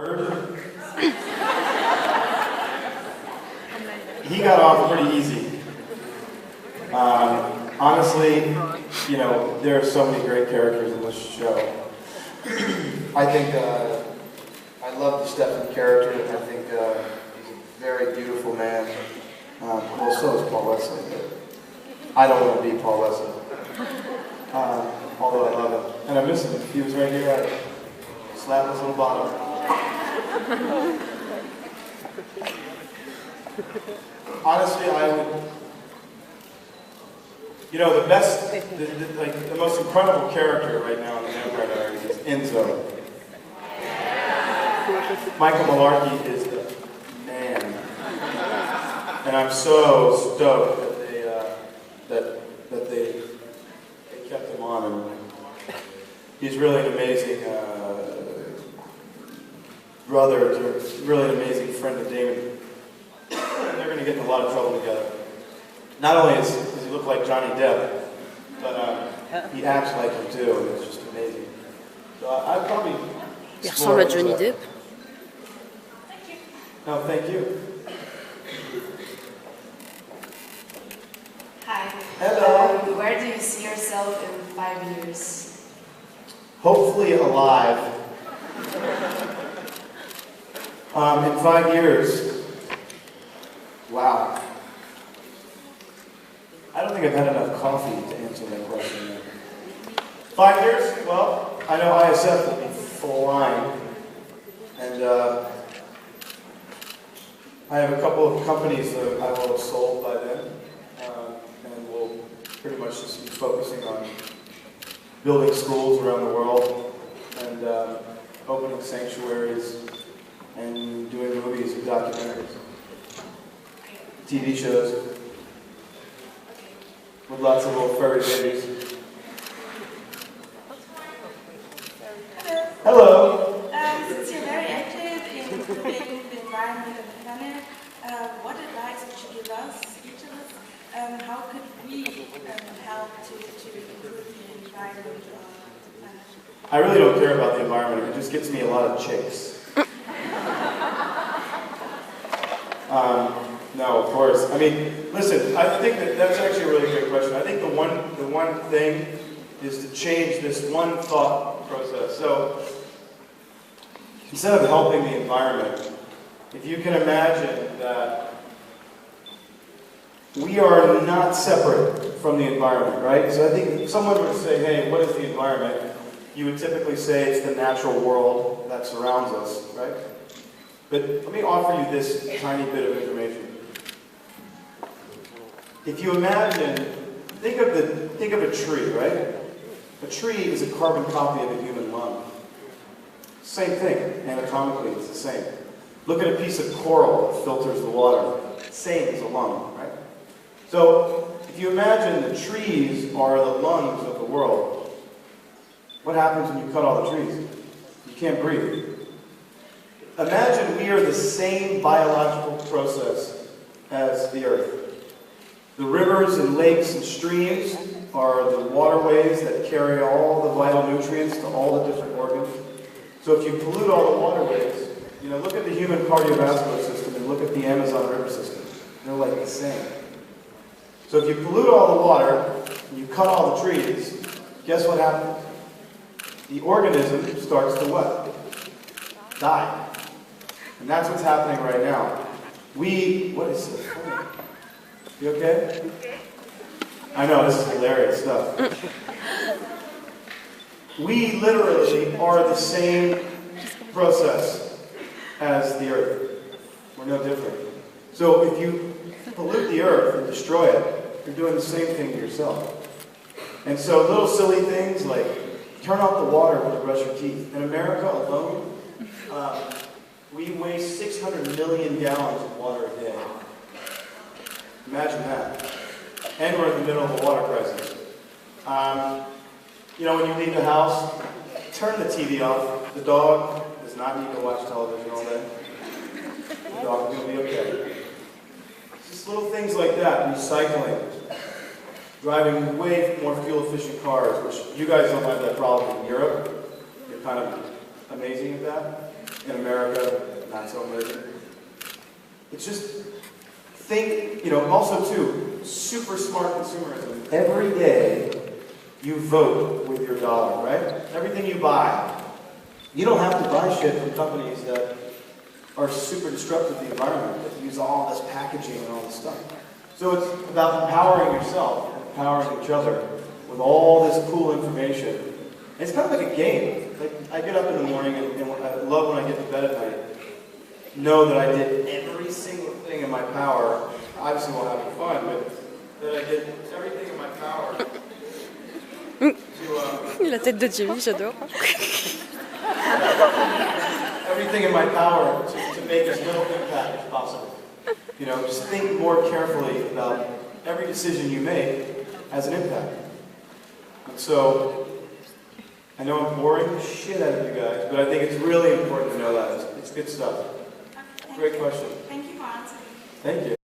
Bird. He got off pretty easy. Honestly, you know, there are so many great characters in this show. I think I love the Stefan character. I think he's a very beautiful man. Well, so is Paul Wesley. I don't want to be Paul Wesley. Although I love him. And I miss him. If he was right here, I'd slap his little bottom. Honestly, I would... You know, the best, the most incredible character right now in the Vampire Diaries is Enzo. Michael Malarkey is the man. And I'm so stoked that they kept him on. And he's really an amazing brother, really an amazing friend of Damon. They're going to get in a lot of trouble together. Not only does he look like Johnny Depp, but he acts like him too, and it's just amazing. So I'd probably... Il ressemble à Johnny Depp. No, thank you. Hi. Hello. Where do you see yourself in 5 years? Hopefully alive. In 5 years. Wow. I don't think I've had enough coffee to answer that question yet. 5 years? Well, I know ISF will be flying. And I have a couple of companies that I will have sold by then. And we'll pretty much just be focusing on building schools around the world and opening sanctuaries and doing movies and documentaries, TV shows. With lots of little furry babies. Hello. Since you're very active in improving the environment and the planet, what advice would you give us, each of us? How could we help to improve the environment of the planet? I really don't care about the environment. It just gets me a lot of chicks. No, of course. I mean, listen, I think that's actually a really good question. I think the one thing is to change this one thought process. So, instead of helping the environment, if you can imagine that we are not separate from the environment, right? So I think if someone were to say, hey, what is the environment? You would typically say it's the natural world that surrounds us, right? But let me offer you this tiny bit of information. If you imagine, think of a tree, right? A tree is a carbon copy of a human lung. Same thing, anatomically, it's the same. Look at a piece of coral that filters the water. Same as a lung, right? So, if you imagine the trees are the lungs of the world, what happens when you cut all the trees? You can't breathe. Imagine we are the same biological process as the earth. The rivers and lakes and streams are the waterways that carry all the vital nutrients to all the different organs. So if you pollute all the waterways, you know, look at the human cardiovascular system and look at the Amazon river system. They're like the same. So if you pollute all the water and you cut all the trees, guess what happens? The organism starts to what? Die. And that's what's happening right now. What is so funny? You okay? I know, this is hilarious stuff. We literally are the same process as the earth. We're no different. So if you pollute the earth and destroy it, you're doing the same thing to yourself. And so little silly things like turn off the water when you brush your teeth. In America alone, we waste 600 million gallons of water a day. Imagine that. And we're in the middle of a water crisis. You know, when you leave the house, turn the TV off. The dog does not need to watch television all day. The dog will be okay. Just little things like that. Recycling. Driving way more fuel-efficient cars, which you guys don't have that problem in Europe. You're kind of amazing at that. in America, not so emergent. It's just think, also too, super smart consumerism. Every day you vote with your dollar, right? Everything you buy. You don't have to buy shit from companies that are super disruptive to the environment, that use all this packaging and all this stuff. So it's about empowering yourself, empowering each other with all this cool information. And it's kind of like a game. Like I get up in the morning and I love when I get to bed at night, know that I did every single thing in my power. Obviously we'll have fun, but that I did everything in my power to La tête de Jimmy, j'adore. everything in my power to make as little impact as possible. Just think more carefully about every decision you make has an impact. And so, I know I'm boring the shit out of you guys, but I think it's really important to know that. It's good stuff. Great question. Thank you for answering. Thank you.